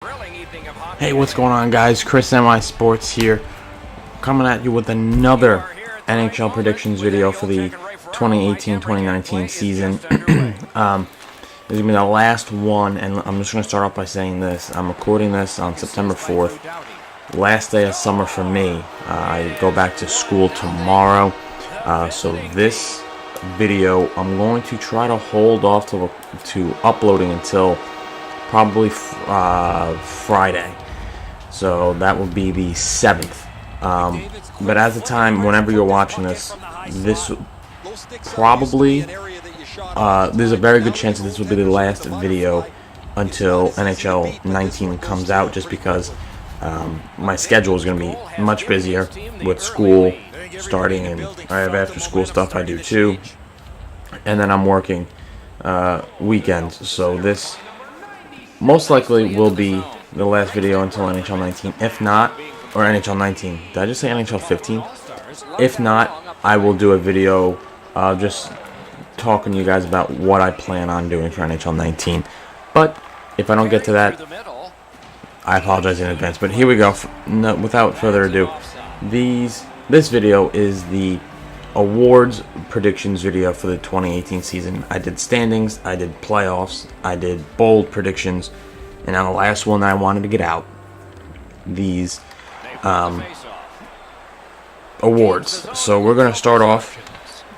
Hey, what's going on, guys? Chris MI Sports here, coming at you with another NHL predictions video for the 2018-2019 season. This is going to be the last one, and I'm just going to start off by saying this. I'm recording this on September 4th, last day of summer for me. I go back to school tomorrow, so this video I'm going to try to hold off to uploading until probably Friday. So that will be the 7th. But at the time, whenever you're watching this probably, there's a very good chance that this will be the last video until NHL 19 comes out, just because my schedule is going to be much busier with school starting, and I have after school stuff I do too, and then I'm working weekends. So this most likely will be the last video until NHL 19. If not, or NHL 19. Did I just say NHL 15? If not, I will do a video just talking to you guys about what I plan on doing for NHL 19. But if I don't get to that, I apologize in advance. But here we go. Without further ado, this video is the awards predictions video for the 2018 season. I did standings, I did playoffs, I did bold predictions, and on the last one that I wanted to get out, these awards. So we're going to start off,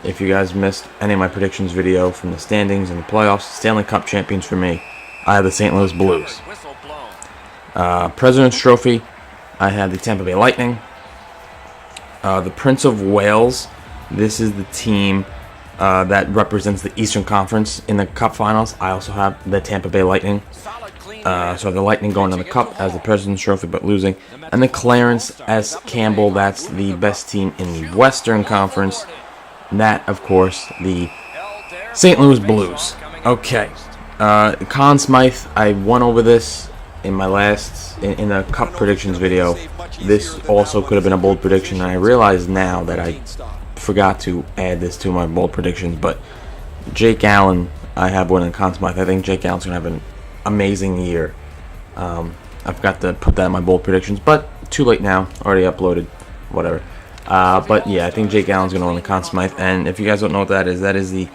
if you guys missed any of my predictions video from the standings and the playoffs, Stanley Cup champions for me, I have the St. Louis Blues. President's Trophy, I have the Tampa Bay Lightning. The Prince of Wales, this is the team that represents the Eastern Conference in the Cup Finals. I also have the Tampa Bay Lightning. So the Lightning going to the Cup as the President's Trophy, but losing. And the Clarence S. Campbell, that's the best team in the Western Conference. And that, of course, the St. Louis Blues. Okay. Conn Smythe, I went over this in my in the Cup predictions video. This also could have been a bold prediction, and I realize now that I forgot to add this to my bold predictions. But Jake Allen, I have winning Conn Smythe. I think Jake Allen's going to have an amazing year. I forgot to put that in my bold predictions, but too late now. Already uploaded. Whatever. But yeah, I think Jake Allen's going to win the Conn Smythe. And if you guys don't know what that is the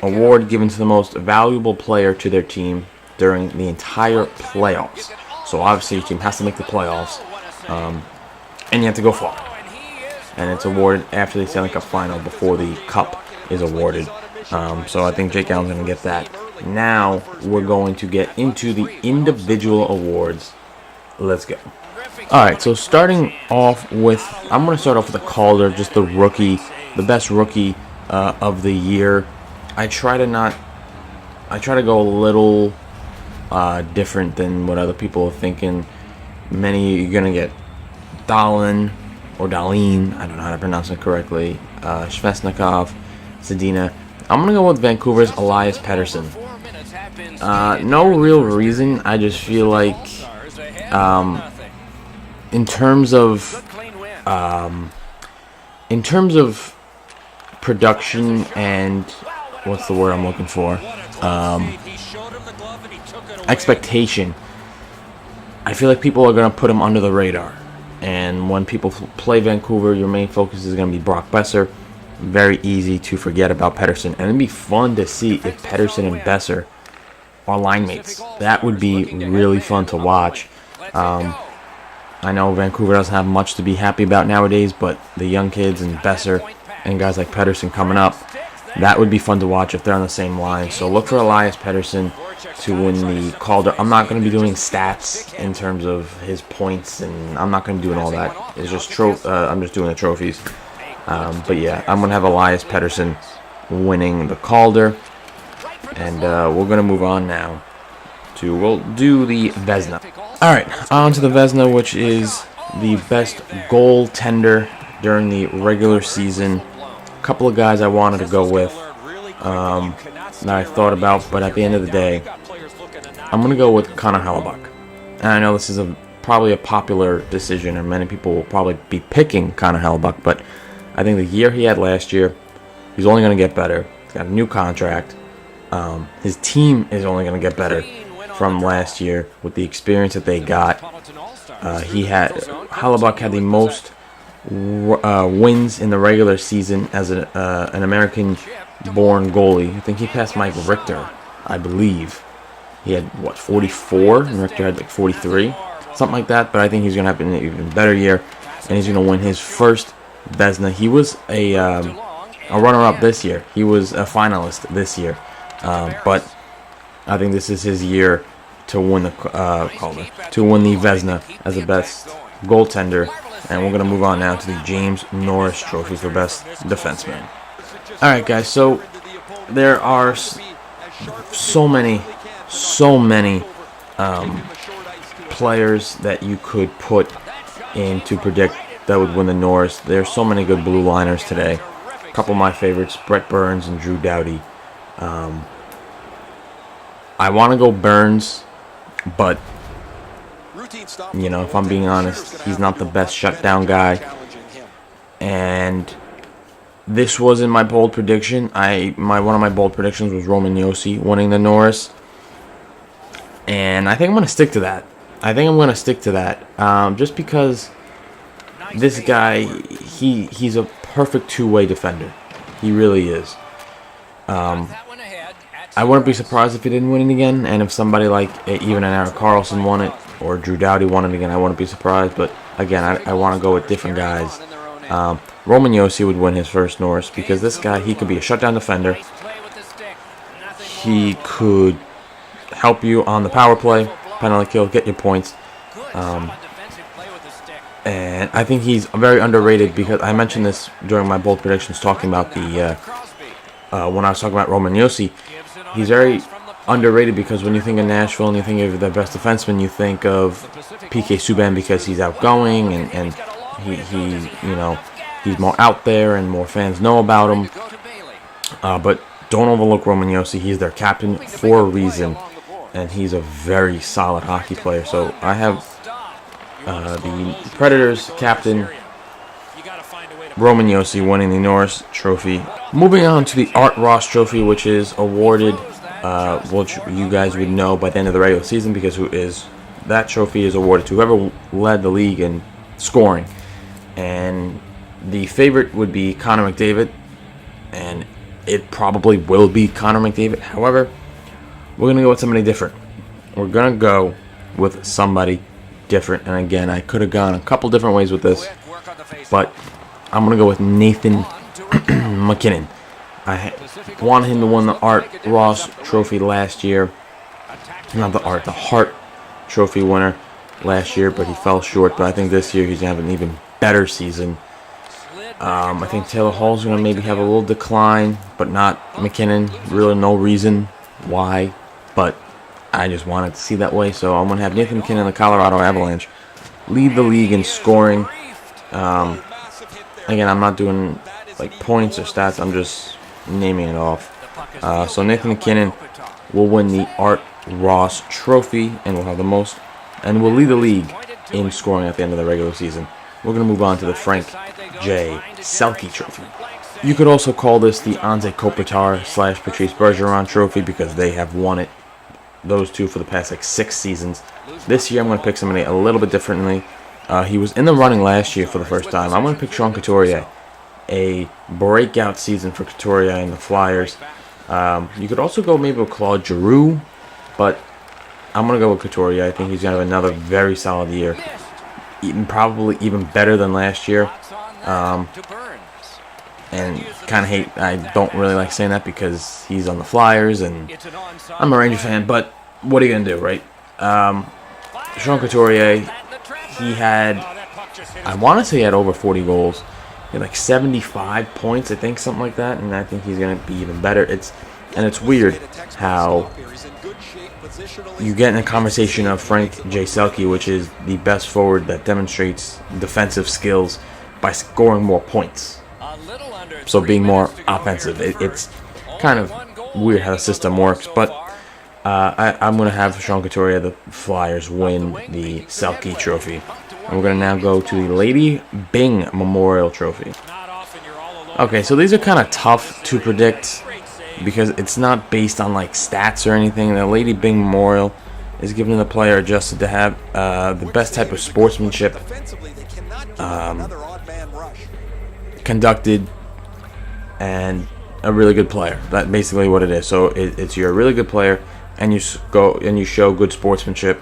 award given to the most valuable player to their team during the entire playoffs. So obviously your team has to make the playoffs, and you have to go far. And it's awarded after the Stanley Cup final, before the Cup is awarded. So I think Jake Allen's going to get that. Now we're going to get into the individual awards. Let's go. Alright, so starting off with, I'm going to start off with the Calder, just the rookie, the best rookie of the year. I try to go a little different than what other people are thinking. You're going to get Dahlin, or Dahlin, I don't know how to pronounce it correctly, Svechnikov, Zadina. I'm going to go with Vancouver's Elias Pettersson. No real reason. I just feel like in terms of production and what's the word I'm looking for? Expectation. I feel like people are going to put him under the radar. And when people play Vancouver, your main focus is going to be Brock Besser. Very easy to forget about Pettersson. And it'd be fun to see if Pettersson and Besser are line mates. That would be really fun to watch. I know Vancouver doesn't have much to be happy about nowadays, but the young kids and Besser and guys like Pettersson coming up, that would be fun to watch if they're on the same line. So look for Elias Pettersson to win the Calder. I'm not going to be doing stats in terms of his points, and I'm not going to be doing all that. It's just I'm just doing the trophies. But yeah, I'm going to have Elias Pettersson winning the Calder. And we're going to move on now to, we'll do the Vezina. Alright, on to the Vezina, which is the best goaltender during the regular season. A couple of guys I wanted to go with that I thought about, but at the end of the day, I'm going to go with Connor Hellebuyck. And I know this is probably a popular decision, and many people will probably be picking Connor Hellebuyck, but I think the year he had last year, he's only going to get better. He's got a new contract. His team is only going to get better. from last year with the experience that they got. Hellebuyck had the most wins in the regular season as an American-born goalie. I think he passed Mike Richter, I believe. He had, 44? And Richter had, 43? Something like that. But I think he's going to have an even better year. And he's going to win his first Vezina. He was a runner-up this year. He was a finalist this year. But I think this is his year to win the Vezina as the best goaltender. And we're going to move on now to the James Norris Trophy for Best Defenseman. Alright, guys, so there are so many players that you could put in to predict that would win the Norris. There's so many good blue liners today. A couple of my favorites, Brett Burns and Drew Doughty. I want to go Burns, but if I'm being honest, he's not the best shutdown guy. And this wasn't my bold prediction. One of my bold predictions was Roman Josi winning the Norris. And I think I'm going to stick to that. Just because this guy, he's a perfect two-way defender. He really is. I wouldn't be surprised if he didn't win it again. And if somebody like even an Erik Karlsson won it, or Drew Doughty won it again, I wouldn't be surprised. But again, I want to go with different guys. Roman Josi would win his first Norris because this guy, he could be a shutdown defender. He could help you on the power play, penalty kill, get your points. And I think he's very underrated because I mentioned this during my bold predictions talking about the when I was talking about Roman Josi. He's very underrated because when you think of Nashville and you think of the best defenseman, you think of PK Subban because he's outgoing and he's more out there and more fans know about him. But don't overlook Roman Josi. He's their captain for a reason, and he's a very solid hockey player. So I have the Predators captain Roman Josi winning the Norris Trophy. Moving on to the Art Ross Trophy, which is awarded, which you guys would know by the end of the regular season, because that trophy is awarded to whoever led the league in scoring. And the favorite would be Connor McDavid, and it probably will be Connor McDavid. However, we're going to go with somebody different. We're going to go with somebody different. And again, I could have gone a couple different ways with this, but I'm going to go with Nathan MacKinnon. I wanted him to win the Art Ross Trophy last year. Not the Hart Trophy winner last year, but he fell short. But I think this year he's going to have an even better season. I think Taylor Hall's going to maybe have a little decline, but not McKinnon. Really no reason why, but I just wanted to see that way. So I'm going to have Nathan MacKinnon, the Colorado Avalanche, lead the league in scoring. Again, I'm not doing points or stats. I'm just naming it off. So Nathan MacKinnon will win the Art Ross Trophy and will have the most, and will lead the league in scoring at the end of the regular season. We're going to move on to the Frank J. Selke Trophy. You could also call this the Anze Kopitar / Patrice Bergeron Trophy because they have won it, those two, for the past 6 seasons. This year I'm going to pick somebody a little bit differently. He was in the running last year for the first time. I'm going to pick Sean Couturier. A breakout season for Couturier and the Flyers. You could also go maybe with Claude Giroux, but I'm going to go with Couturier. I think he's going to have another very solid year. Probably even better than last year. And I don't really like saying that because he's on the Flyers and I'm a Ranger fan, but what are you going to do, right? Sean Couturier, I want to say he had over 40 goals. He had 75 points, I think, something like that, and I think he's going to be even better. It's weird how you get in a conversation of Frank J. Selke, which is the best forward that demonstrates defensive skills by scoring more points. So being more offensive. It's kind of weird how the system works, but I'm going to have Sean Couturier, the Flyers, win the Selke Trophy. And we're going to now go to the Lady Byng Memorial Trophy. Okay, so these are kind of tough to predict because it's not based on stats or anything. The Lady Byng Memorial, is given to the player adjusted to have the best type of sportsmanship conducted and a really good player. That's basically what it is. So it's you're a really good player and you go and you show good sportsmanship.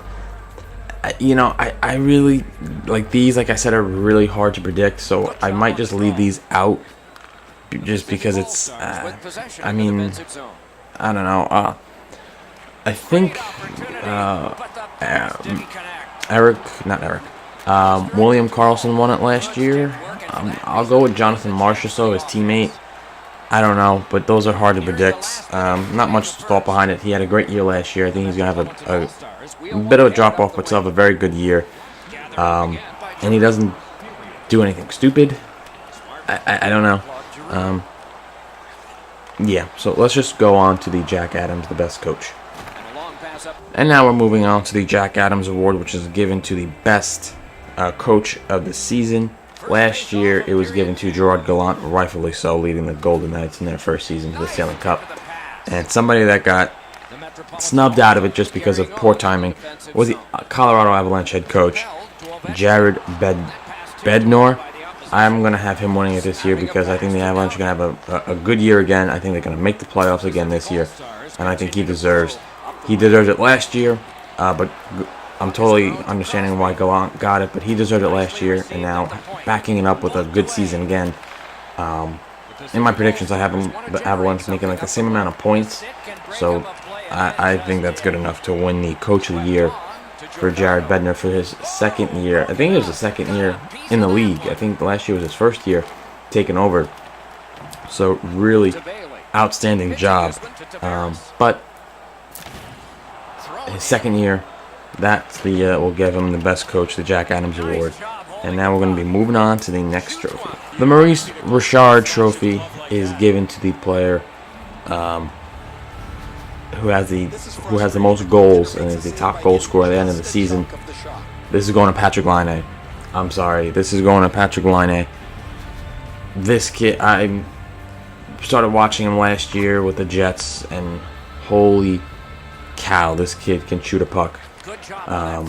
I really like these. Like I said, are really hard to predict. So I might just leave these out, just because it's. I mean, I don't know. I think William Karlsson won it last year. I'll go with Jonathan Marchessault, his teammate. I don't know, but those are hard to predict. Not much thought behind it. He had a great year last year. I think he's going to have a bit of a drop-off, but still have a very good year. And he doesn't do anything stupid. I don't know. Yeah, so let's just go on to the Jack Adams, the best coach. And now we're moving on to the Jack Adams Award, which is given to the best coach of the season. Last year, it was given to Gerard Gallant, rightfully so, leading the Golden Knights in their first season to the Stanley Cup. And somebody that got snubbed out of it just because of poor timing was the Colorado Avalanche head coach, Jared Bednar. I'm going to have him winning it this year because I think the Avalanche are going to have a good year again. I think they're going to make the playoffs again this year, and I think he deserves it last year, but I'm totally understanding why Gallant got it, but he deserved it last year, and now backing it up with a good season again. In my predictions, I have the Avalanche making like the same amount of points, so I think that's good enough to win the Coach of the Year for Jared Bednar for his second year. I think it was the second year in the league. I think last year was his first year taking over, so really outstanding job. But his second year, that's the will give him the best coach, the Jack Adams Award. And now we're going to be moving on to the next trophy. The Maurice Richard Trophy is given to the player who has the most goals and is the top goal scorer at the end of the season. This is going to Patrick Laine. I'm sorry, this is going to Patrick Laine. This kid, I started watching him last year with the Jets, and holy cow, this kid can shoot a puck. I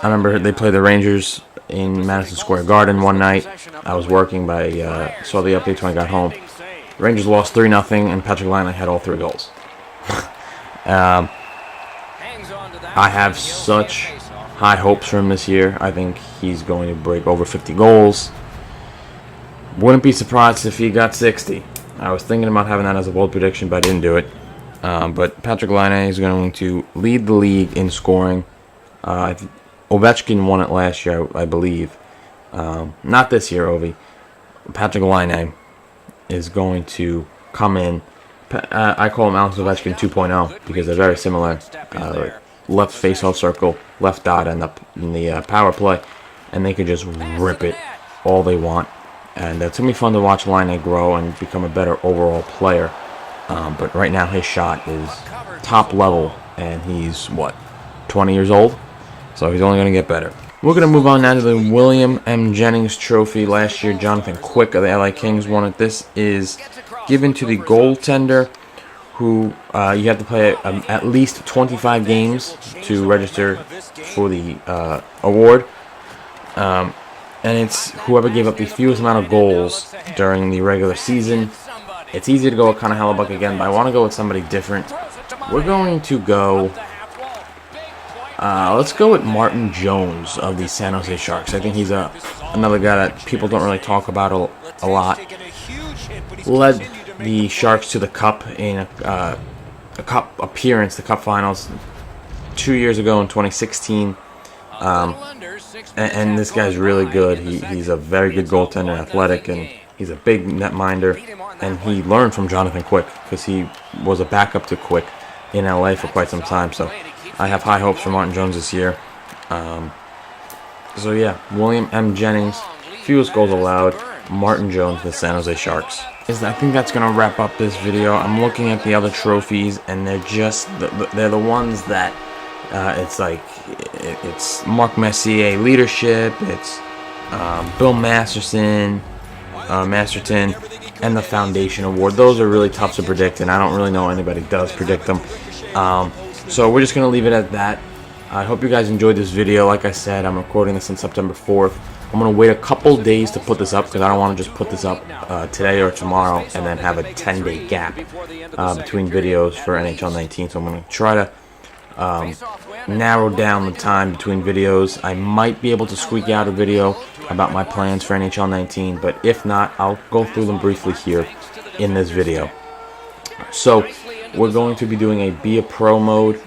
remember they played the Rangers in Madison Square Garden one night. I was working, but I saw the updates when I got home. Rangers lost 3-0, and Patrick Laine had all 3 goals. I have such high hopes for him this year. I think he's going to break over 50 goals. Wouldn't be surprised if he got 60. I was thinking about having that as a bold prediction, but I didn't do it. But Patrick Laine is going to lead the league in scoring. Ovechkin won it last year, I believe. Not this year, Ovi. Patrick Laine is going to come in. I call him Alex Ovechkin 2.0 because they're very similar. Left face-off circle, left dot in the power play, and they can just rip it all they want. And it's going to be fun to watch Laine grow and become a better overall player. But right now his shot is top level, and he's, 20 years old? So he's only going to get better. We're going to move on now to the William M. Jennings Trophy. Last year, Jonathan Quick of the LA Kings won it. This is given to the goaltender who you have to play at least 25 games to register for the award. And it's whoever gave up the fewest amount of goals during the regular season. It's easy to go with Connor Hellebuck again, but I want to go with somebody different. We're going to go... let's go with Martin Jones of the San Jose Sharks. I think he's another guy that people don't really talk about a lot. Led the Sharks to the Cup in a Cup appearance, the Cup Finals, 2 years ago in 2016. And this guy's really good. He's a very good goaltender, athletic, and he's a big netminder. And he learned from Jonathan Quick because he was a backup to Quick in LA for quite some time. So I have high hopes for Martin Jones this year. So yeah, William M. Jennings, fewest goals allowed. Martin Jones, the San Jose Sharks. I think that's going to wrap up this video. I'm looking at the other trophies, and they're just they're the ones that it's Mark Messier leadership. It's Bill Masterton, and the Foundation Award. Those are really tough to predict, and I don't really know anybody does predict them. So we're just going to leave it at that. I hope you guys enjoyed this video. Like I said, I'm recording this on September 4th. I'm going to wait a couple days to put this up because I don't want to just put this up today or tomorrow and then have a 10-day gap between videos for NHL 19. So I'm going to try to narrow down the time between videos. I might be able to squeak out a video about my plans for NHL 19, but if not, I'll go through them briefly here in this video. So we're going to be doing a Be a Pro mode.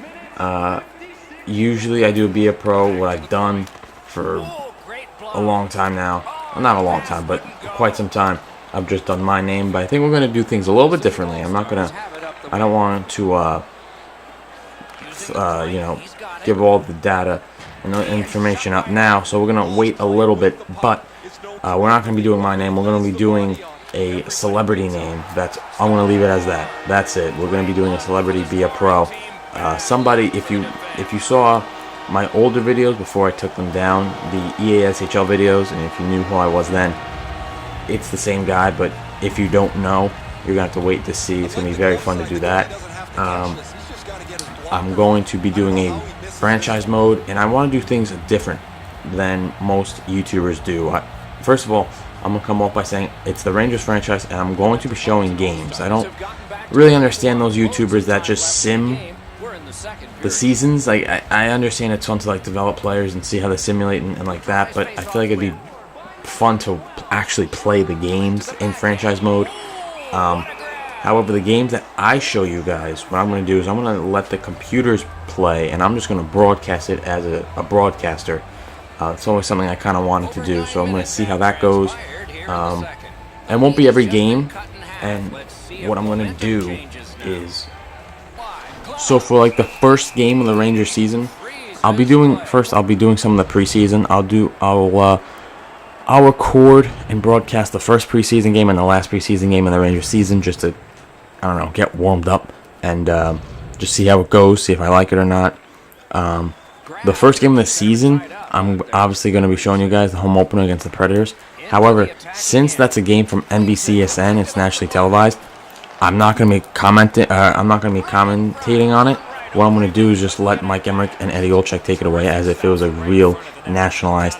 Usually I do a Be a Pro, what I've done for a long time now. Well, not a long time, but quite some time. I've just done my name, but I think we're going to do things a little bit differently. I don't want to, you know, give all the data and the information up now, so we're going to wait a little bit, but we're not going to be doing my name. We're going to be doing a celebrity name. I'm going to leave it as that. That's it. We're going to be doing a celebrity Be a Pro. Somebody, if you saw my older videos before I took them down, the EASHL videos, and if you knew who I was then, it's the same guy, but if you don't know, you're going to have to wait to see. It's going to be very fun to do that. I'm going to be doing a franchise mode, and I want to do things different than most YouTubers do. First of all, I'm going to come off by saying it's the Rangers franchise, and I'm going to be showing games. I don't really understand those YouTubers that just sim the seasons. Like, I understand it's fun to like develop players and see how they simulate and like that, but I feel like it'd be fun to actually play the games in franchise mode. However, the games that I show you guys, what I'm going to do is I'm going to let the computers play, and I'm just going to broadcast it as a broadcaster. It's always something I kind of wanted to do, so I'm going to see how that goes. It won't be every game, and what I'm going to do is, so for like the first game of the Rangers season, I'll be doing some of the preseason. I'll record and broadcast the first preseason game and the last preseason game of the Rangers season, just to, I don't know, get warmed up and just see how it goes, see if I like it or not. The first game of the season, I'm obviously going to be showing you guys the home opener against the Predators. However, since that's a game from NBCSN, it's nationally televised, I'm not going to be commentating on it. What I'm going to do is just let Mike Emmerich and Eddie Olczyk take it away as if it was a real nationalized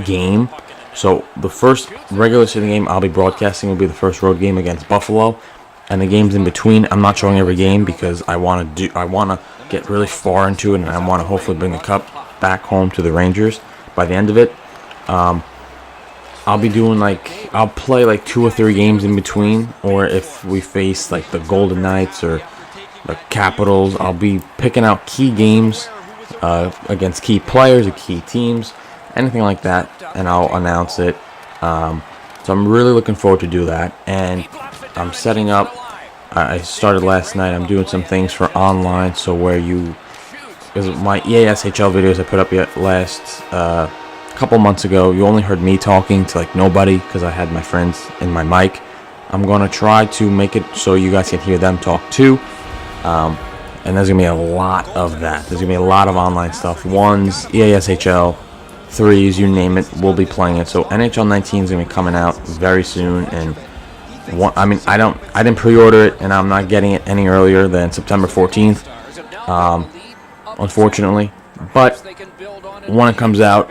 game. So the first regular season game I'll be broadcasting will be the first road game against Buffalo, and the games in between I'm not showing every game because I want to get really far into it, and I want to hopefully bring the cup back home to the Rangers by the end of it. I'll play like 2 or 3 games in between, or if we face like the Golden Knights or the Capitals, I'll be picking out key games against key players or key teams, anything like that, and I'll announce it. So I'm really looking forward to do that, and I'm setting up. I started last night. I'm doing some things for online, so because my EASHL videos I put up last couple months ago, you only heard me talking to like nobody because I had my friends in my mic. I'm going to try to make it so you guys can hear them talk too. And there's going to be a lot of that. There's going to be a lot of online stuff. 1s, EASHL, 3s, you name it, we'll be playing it. So NHL 19 is going to be coming out very soon, and I didn't pre-order it, and I'm not getting it any earlier than September 14th, unfortunately. But when it comes out,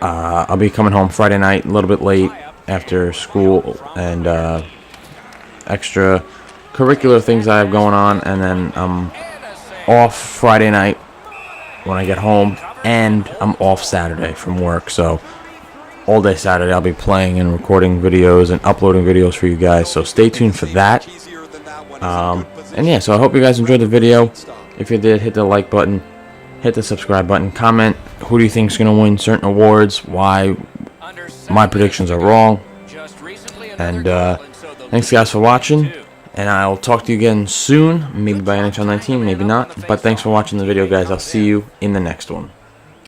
I'll be coming home Friday night, a little bit late after school and extra curricular things I have going on, and then I'm off Friday night when I get home, and I'm off Saturday from work. So all day Saturday I'll be playing and recording videos and uploading videos for you guys, so stay tuned for that. And yeah, so I hope you guys enjoyed the video. If you did, hit the like button, hit the subscribe button, comment who do you think is going to win certain awards, why my predictions are wrong, and thanks guys for watching, and I'll talk to you again soon, maybe by NHL 19, maybe not, but thanks for watching the video guys. I'll see you in the next one.